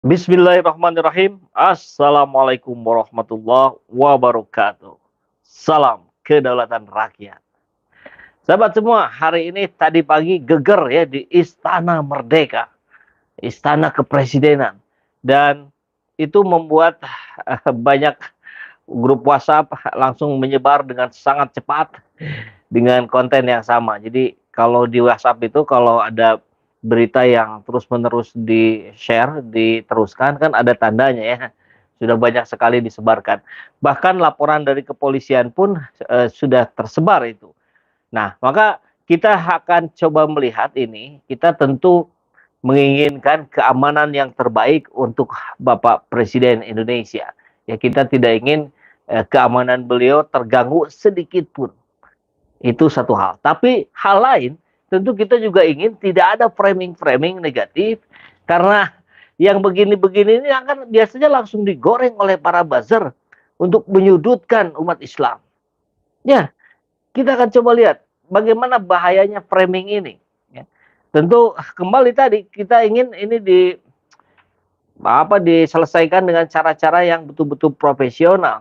Bismillahirrahmanirrahim. Assalamualaikum warahmatullahi wabarakatuh. Salam kedaulatan rakyat. Sahabat semua, hari ini tadi pagi geger ya di Istana Merdeka, Istana Kepresidenan. Dan itu membuat banyak grup WhatsApp langsung menyebar dengan sangat cepat dengan konten yang sama. Jadi kalau di WhatsApp itu kalau ada berita yang terus-menerus di-share, diteruskan kan ada tandanya ya. Sudah banyak sekali disebarkan. Bahkan laporan dari kepolisian pun sudah tersebar itu. Nah, maka kita akan coba melihat ini, kita tentu menginginkan keamanan yang terbaik untuk Bapak Presiden Indonesia. Ya, kita tidak ingin keamanan beliau terganggu sedikit pun. Itu satu hal. Tapi hal lain, tentu kita juga ingin tidak ada framing-framing negatif, karena yang begini-begini ini akan biasanya langsung digoreng oleh para buzzer untuk menyudutkan umat Islam. Ya, kita akan coba lihat bagaimana bahayanya framing ini. Ya. Tentu kembali tadi kita ingin ini diselesaikan dengan cara-cara yang betul-betul profesional,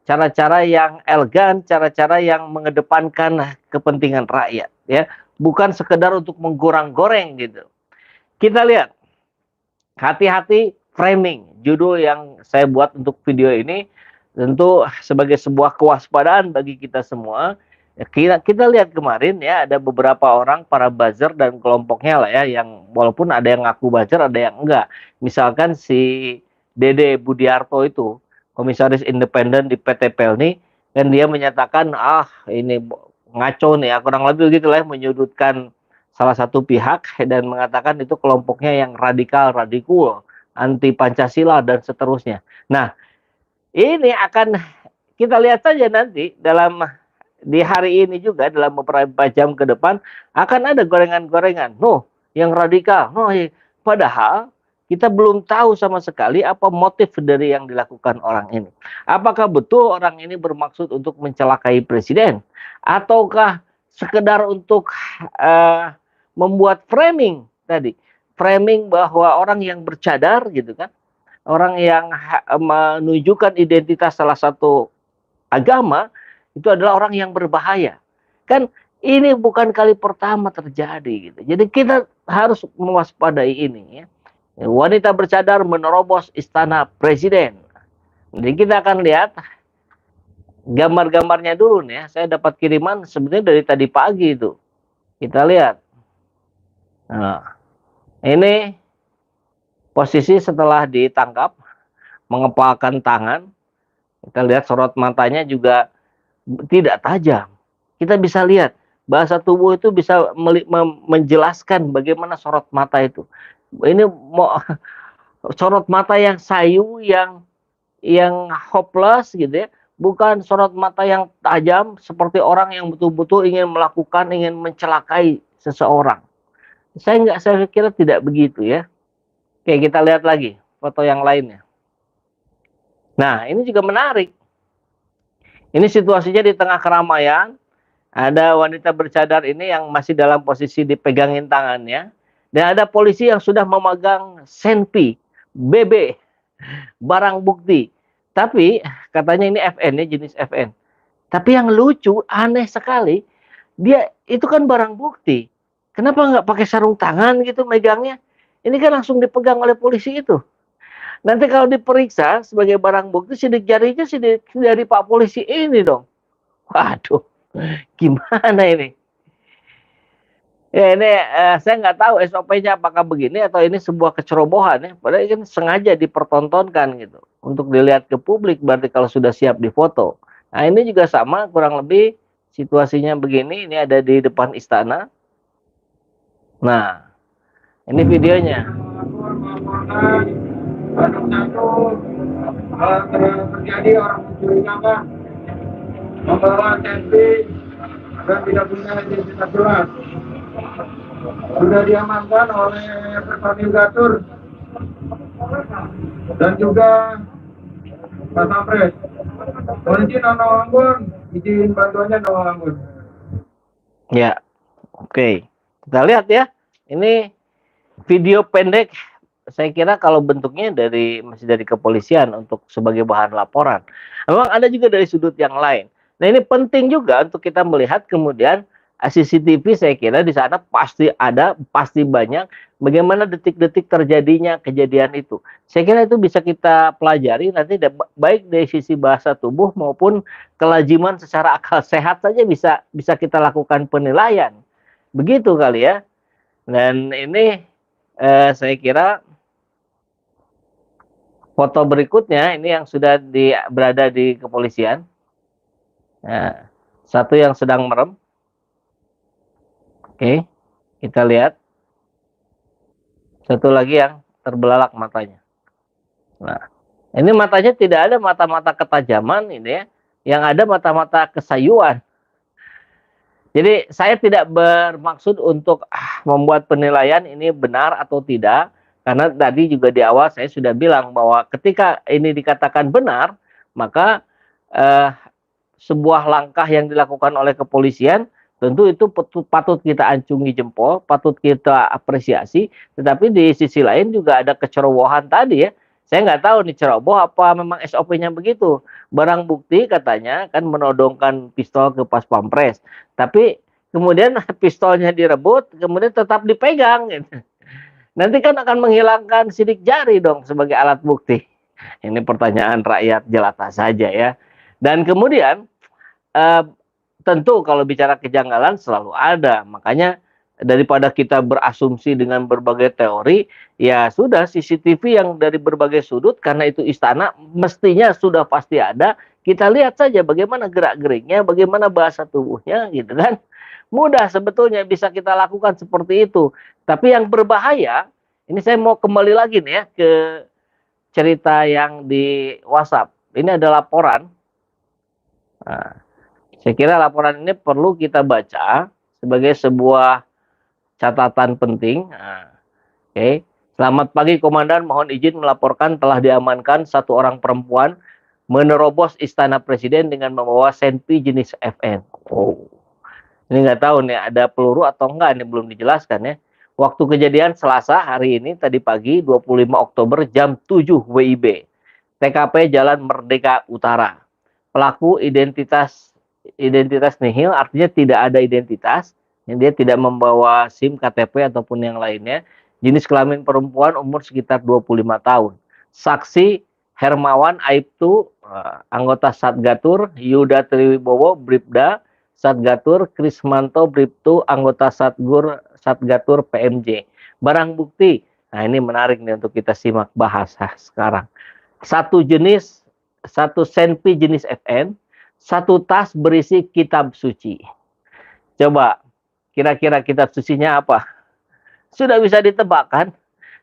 cara-cara yang elegan, cara-cara yang mengedepankan kepentingan rakyat, ya, bukan sekedar untuk menggoreng-goreng gitu. Kita lihat, hati-hati framing, judul yang saya buat untuk video ini tentu sebagai sebuah kewaspadaan bagi kita semua. Kita lihat kemarin ya, ada beberapa orang para buzzer dan kelompoknya lah ya, yang walaupun ada yang ngaku buzzer, ada yang enggak. Misalkan si Dede Budiarto itu, komisaris independen di PT Pelni, dan dia menyatakan ini ngaco nih ya, kurang lebih gitu lah, menyudutkan salah satu pihak dan mengatakan itu kelompoknya yang radikal, anti Pancasila dan seterusnya. Nah, ini akan kita lihat saja nanti di hari ini juga, dalam beberapa jam ke depan akan ada gorengan-gorengan. Yang radikal. Padahal kita belum tahu sama sekali apa motif dari yang dilakukan orang ini. Apakah betul orang ini bermaksud untuk mencelakai presiden, ataukah sekedar untuk membuat framing tadi, framing bahwa orang yang bercadar gitu kan, orang yang menunjukkan identitas salah satu agama itu adalah orang yang berbahaya. Kan ini bukan kali pertama terjadi gitu. Jadi kita harus mewaspadai ini ya. Wanita bercadar menerobos istana presiden. Jadi kita akan lihat gambar-gambarnya dulu nih ya. Saya dapat kiriman sebenarnya dari tadi pagi itu. Kita lihat. Nah, ini posisi setelah ditangkap, mengepalkan tangan. Kita lihat sorot matanya juga tidak tajam. Kita bisa lihat bahasa tubuh itu bisa menjelaskan bagaimana sorot mata itu. Ini mau sorot mata yang sayu, yang hopeless gitu ya, bukan sorot mata yang tajam seperti orang yang betul-betul ingin mencelakai seseorang. Saya kira tidak begitu ya. Oke, kita lihat lagi foto yang lainnya. Nah, ini juga menarik. Ini situasinya di tengah keramaian. Ada wanita bercadar ini yang masih dalam posisi dipegangin tangannya. Dan ada polisi yang sudah memegang senpi, BB, barang bukti. Tapi katanya ini FN ya, jenis FN. Tapi yang lucu, aneh sekali, dia itu kan barang bukti. Kenapa nggak pakai sarung tangan gitu megangnya? Ini kan langsung dipegang oleh polisi itu. Nanti kalau diperiksa sebagai barang bukti, sidik jarinya sidik dari Pak Polisi ini dong. Waduh, gimana ini? Ya ini saya nggak tahu SOP-nya apakah begini atau ini sebuah kecerobohan ya. Padahal ini sengaja dipertontonkan gitu untuk dilihat ke publik, berarti kalau sudah siap difoto. Nah ini juga sama kurang lebih situasinya begini. Ini ada di depan istana. Nah ini videonya. Terjadi orang mencurigakan membawa senpi dan tidak punya identitas jelas. Sudah diamankan oleh personil Gatur dan juga Pak Sapres. Polisi Nono Ambon, izin bantuannya Nono Ambon. Ya, oke. Kita lihat ya. Ini video pendek saya kira kalau bentuknya masih dari kepolisian untuk sebagai bahan laporan. Memang ada juga dari sudut yang lain. Nah, ini penting juga untuk kita melihat kemudian CCTV, saya kira di sana pasti ada, pasti banyak bagaimana detik-detik terjadinya kejadian itu. Saya kira itu bisa kita pelajari nanti baik dari sisi bahasa tubuh maupun kelaziman secara akal sehat saja bisa bisa kita lakukan penilaian. Begitu kali ya. Dan ini saya kira foto berikutnya ini yang sudah berada di kepolisian. Nah, satu yang sedang merem. Oke, kita lihat. Satu lagi yang terbelalak matanya. Nah, ini matanya tidak ada mata-mata ketajaman ini ya. Yang ada mata-mata kesayuan. Jadi saya tidak bermaksud untuk membuat penilaian ini benar atau tidak, karena tadi juga di awal saya sudah bilang bahwa ketika ini dikatakan benar, maka eh, sebuah langkah yang dilakukan oleh kepolisian tentu itu patut kita acungi jempol, patut kita apresiasi, tetapi di sisi lain juga ada kecerobohan tadi ya. Saya nggak tahu nih ceroboh apa memang SOP-nya begitu. Barang bukti katanya kan menodongkan pistol ke pas pampres, tapi kemudian pistolnya direbut, kemudian tetap dipegang gitu. Nanti kan akan menghilangkan sidik jari dong sebagai alat bukti. Ini pertanyaan rakyat jelata saja ya. Dan kemudian eh, tentu kalau bicara kejanggalan selalu ada. Makanya daripada kita berasumsi dengan berbagai teori, ya sudah CCTV yang dari berbagai sudut karena itu istana mestinya sudah pasti ada. Kita lihat saja bagaimana gerak-geriknya, bagaimana bahasa tubuhnya gitu kan. Mudah sebetulnya bisa kita lakukan seperti itu. Tapi yang berbahaya, ini saya mau kembali lagi nih ya ke cerita yang di WhatsApp. Ini ada laporan. Nah, saya kira laporan ini perlu kita baca sebagai sebuah catatan penting. Nah, oke. Selamat pagi Komandan, mohon izin melaporkan telah diamankan satu orang perempuan menerobos istana presiden dengan membawa senpi jenis FN. Oh, ini nggak tahu nih ada peluru atau enggak, ini belum dijelaskan ya. Waktu kejadian Selasa hari ini tadi pagi 25 Oktober jam 7 WIB. TKP Jalan Merdeka Utara. Pelaku identitas nihil, artinya tidak ada identitas, dia tidak membawa SIM, KTP ataupun yang lainnya. Jenis kelamin perempuan, umur sekitar 25 tahun. Saksi Hermawan Aibtu, anggota Satgatur, Yuda Triwibowo, Bribda Satgatur, Krismanto Bribtu, anggota Satgatur PMJ. Barang bukti, nah ini menarik nih untuk kita simak bahasa sekarang. Satu senpi jenis FN, satu tas berisi kitab suci. Coba, kira-kira kitab sucinya apa? Sudah bisa ditebak kan?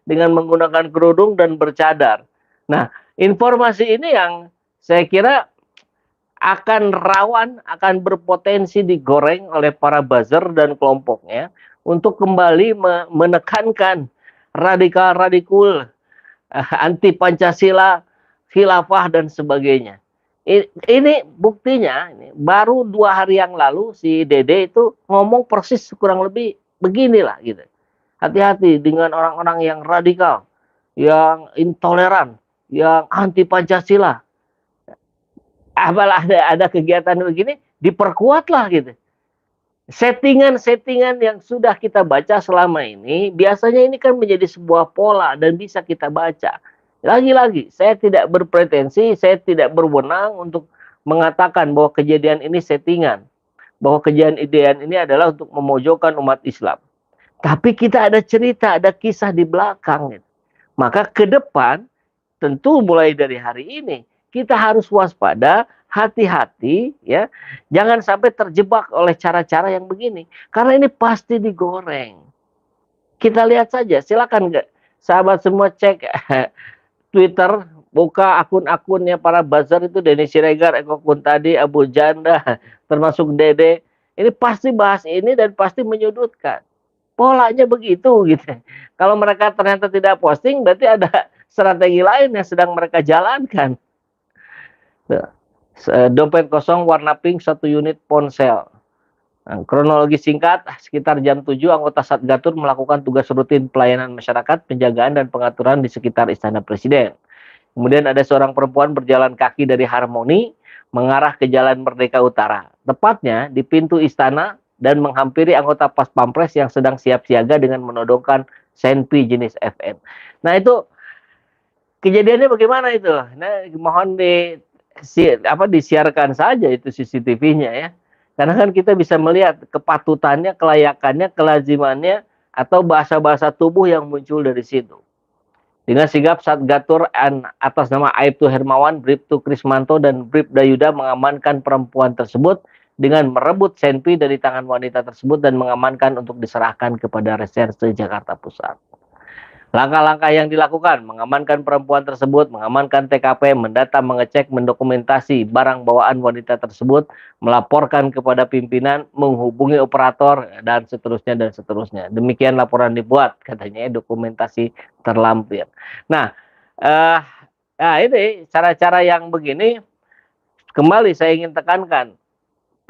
Dengan menggunakan kerudung dan bercadar. Nah, informasi ini yang saya kira akan rawan, akan berpotensi digoreng oleh para buzzer dan kelompoknya untuk kembali menekankan radikal-radikul, anti Pancasila, khilafah dan sebagainya. Ini buktinya, ini baru 2 hari yang lalu si Dede itu ngomong persis kurang lebih beginilah gitu. Hati-hati dengan orang-orang yang radikal, yang intoleran, yang anti Pancasila. Apalah ada kegiatan begini, diperkuatlah gitu. Settingan-settingan yang sudah kita baca selama ini, biasanya ini kan menjadi sebuah pola dan bisa kita baca. Lagi-lagi, saya tidak berpretensi, saya tidak berwenang untuk mengatakan bahwa kejadian ini settingan. Bahwa kejadian ini adalah untuk memojokkan umat Islam. Tapi kita ada cerita, ada kisah di belakang. Gitu. Maka ke depan, tentu mulai dari hari ini, kita harus waspada, hati-hati, ya. Jangan sampai terjebak oleh cara-cara yang begini. Karena ini pasti digoreng. Kita lihat saja, silakan sahabat semua cek Twitter, buka akun-akunnya para buzzer itu, Denny Siregar, Eko Kuntadi, Abu Janda, termasuk Dede. Ini pasti bahas ini dan pasti menyudutkan. Polanya begitu gitu. Kalau mereka ternyata tidak posting, berarti ada strategi lain yang sedang mereka jalankan. Dompet kosong warna pink 1 unit ponsel. Nah, kronologi singkat, sekitar jam 7 anggota Satgatur melakukan tugas rutin pelayanan masyarakat, penjagaan dan pengaturan di sekitar Istana Presiden. Kemudian ada seorang perempuan berjalan kaki dari Harmoni mengarah ke Jalan Merdeka Utara, tepatnya di pintu istana dan menghampiri anggota Pas Pampres yang sedang siap siaga dengan menodongkan senpi jenis FN. Nah itu kejadiannya bagaimana itu? Nah mohon disiarkan saja itu CCTV-nya ya. Karena kan kita bisa melihat kepatutannya, kelayakannya, kelazimannya, atau bahasa-bahasa tubuh yang muncul dari situ. Dengan sigap Satgatur atas nama Aibtu Hermawan, Bribtu Krismanto, dan Bribda Yuda mengamankan perempuan tersebut dengan merebut senpi dari tangan wanita tersebut dan mengamankan untuk diserahkan kepada Reserse Jakarta Pusat. Langkah-langkah yang dilakukan, mengamankan perempuan tersebut, mengamankan TKP, mendata, mengecek, mendokumentasi barang bawaan wanita tersebut, melaporkan kepada pimpinan, menghubungi operator, dan seterusnya, dan seterusnya. Demikian laporan dibuat, katanya dokumentasi terlampir. Nah, ini cara-cara yang begini, kembali saya ingin tekankan,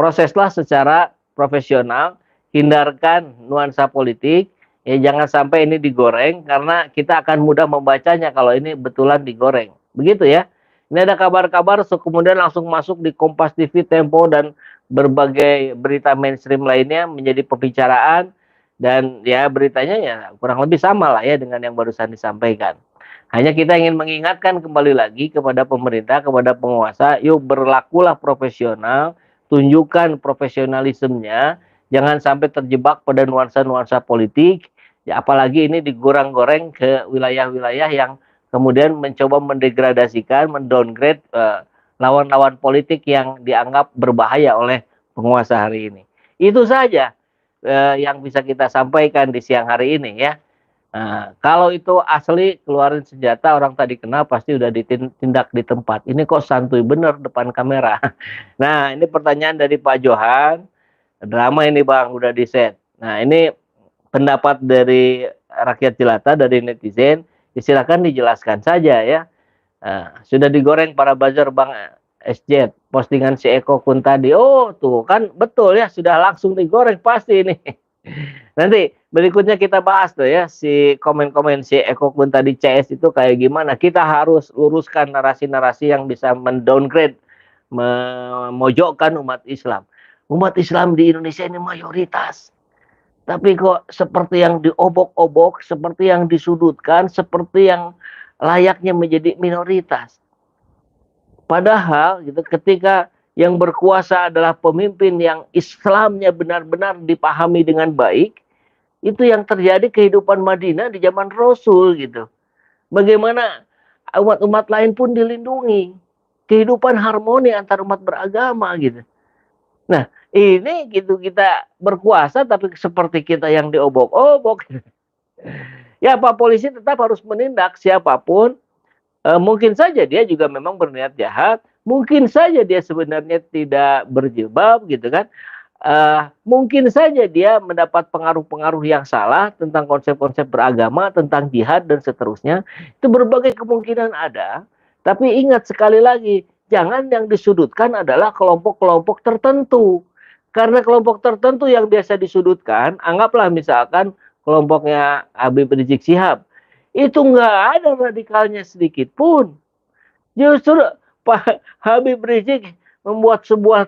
proseslah secara profesional, hindarkan nuansa politik, ya jangan sampai ini digoreng karena kita akan mudah membacanya kalau ini betulan digoreng. Begitu ya. Ini ada kabar-kabar kemudian langsung masuk di Kompas TV, Tempo dan berbagai berita mainstream lainnya menjadi pembicaraan dan ya beritanya ya kurang lebih sama lah ya dengan yang barusan disampaikan. Hanya kita ingin mengingatkan kembali lagi kepada pemerintah, kepada penguasa, yuk berlakulah profesional, tunjukkan profesionalismenya, jangan sampai terjebak pada nuansa-nuansa politik, ya, apalagi ini digoreng-goreng ke wilayah-wilayah yang kemudian mencoba mendegradasikan, mendowngrade lawan-lawan politik yang dianggap berbahaya oleh penguasa hari ini. Itu saja yang bisa kita sampaikan di siang hari ini ya. Nah, kalau itu asli keluarin senjata orang tadi kenal pasti udah ditindak di tempat. Ini kok santuy bener depan kamera. Nah, ini pertanyaan dari Pak Johan. Drama ini Bang, udah di set. Nah, ini pendapat dari rakyat jelata, dari netizen. Silakan dijelaskan saja ya. Nah, sudah digoreng para buzzer Bang SJ. Postingan si Eko Kun tadi. Oh, tuh kan betul ya. Sudah langsung digoreng pasti ini. Nanti berikutnya kita bahas tuh ya si komen-komen si Eko Kun tadi CS itu kayak gimana. Kita harus luruskan narasi-narasi yang bisa mendowngrade, memojokkan umat Islam. Umat Islam di Indonesia ini mayoritas. Tapi kok seperti yang diobok-obok, seperti yang disudutkan, seperti yang layaknya menjadi minoritas. Padahal gitu ketika yang berkuasa adalah pemimpin yang Islamnya benar-benar dipahami dengan baik, itu yang terjadi kehidupan Madinah di zaman Rasul gitu. Bagaimana umat-umat lain pun dilindungi. Kehidupan harmoni antar umat beragama gitu. Nah, ini gitu kita berkuasa tapi seperti kita yang diobok-obok. Ya, Pak Polisi tetap harus menindak siapapun. Mungkin saja dia juga memang berniat jahat. Mungkin saja dia sebenarnya tidak berjilbab gitu kan. Mungkin saja dia mendapat pengaruh-pengaruh yang salah tentang konsep-konsep beragama, tentang jihad dan seterusnya. Itu berbagai kemungkinan ada. Tapi ingat sekali lagi, jangan yang disudutkan adalah kelompok-kelompok tertentu. Karena kelompok tertentu yang biasa disudutkan, anggaplah misalkan kelompoknya Habib Rizik Syihab. Itu nggak ada radikalnya sedikit pun. Justru Pak Habib Rizik membuat sebuah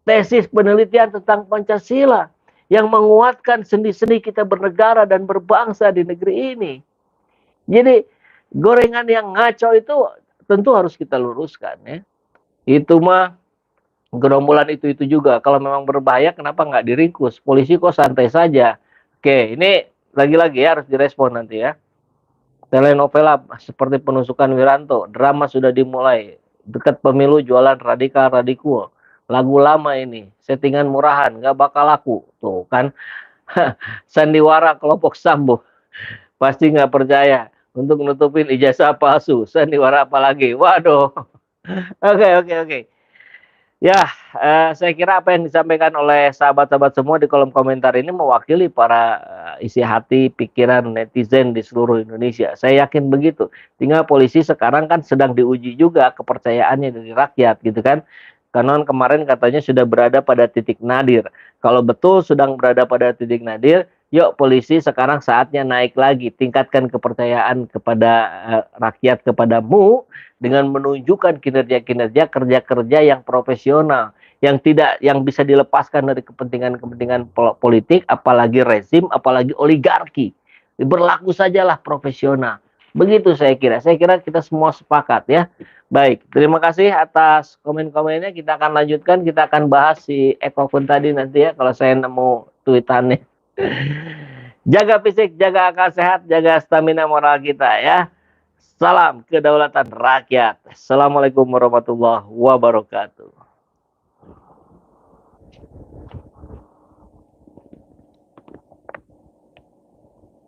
tesis penelitian tentang Pancasila yang menguatkan sendi-sendi kita bernegara dan berbangsa di negeri ini. Jadi gorengan yang ngaco itu tentu harus kita luruskan ya. Itu mah gerombolan itu juga. Kalau memang berbahaya kenapa nggak diringkus? Polisi kok santai saja. Oke, ini lagi-lagi ya harus direspon nanti ya. Telenovela seperti penusukan Wiranto, drama sudah dimulai. Dekat pemilu jualan radikal-radikul. Lagu lama ini, settingan murahan, nggak bakal laku. Tuh kan, sandiwara kelompok Sambo. Pasti nggak percaya untuk nutupin ijazah palsu. Sandiwara apalagi? Waduh. Oke. Ya, saya kira apa yang disampaikan oleh sahabat-sahabat semua di kolom komentar ini mewakili para isi hati, pikiran netizen di seluruh Indonesia. Saya yakin begitu. Tinggal polisi sekarang kan sedang diuji juga kepercayaannya dari rakyat gitu kan. Konon kemarin katanya sudah berada pada titik nadir. Kalau betul sedang berada pada titik nadir, yuk polisi sekarang saatnya naik lagi, tingkatkan kepercayaan kepada rakyat kepadamu dengan menunjukkan kinerja-kinerja kerja-kerja yang profesional, yang bisa dilepaskan dari kepentingan-kepentingan politik, apalagi rezim, apalagi oligarki. Berlaku sajalah profesional. Begitu saya kira. Saya kira kita semua sepakat ya. Baik, terima kasih atas komen-komennya. Kita akan lanjutkan, kita akan bahas si Ekofun tadi nanti ya, kalau saya nemu tweetannya. Jaga fisik, jaga akal sehat, jaga stamina moral kita ya. Salam kedaulatan rakyat. Assalamualaikum warahmatullahi wabarakatuh.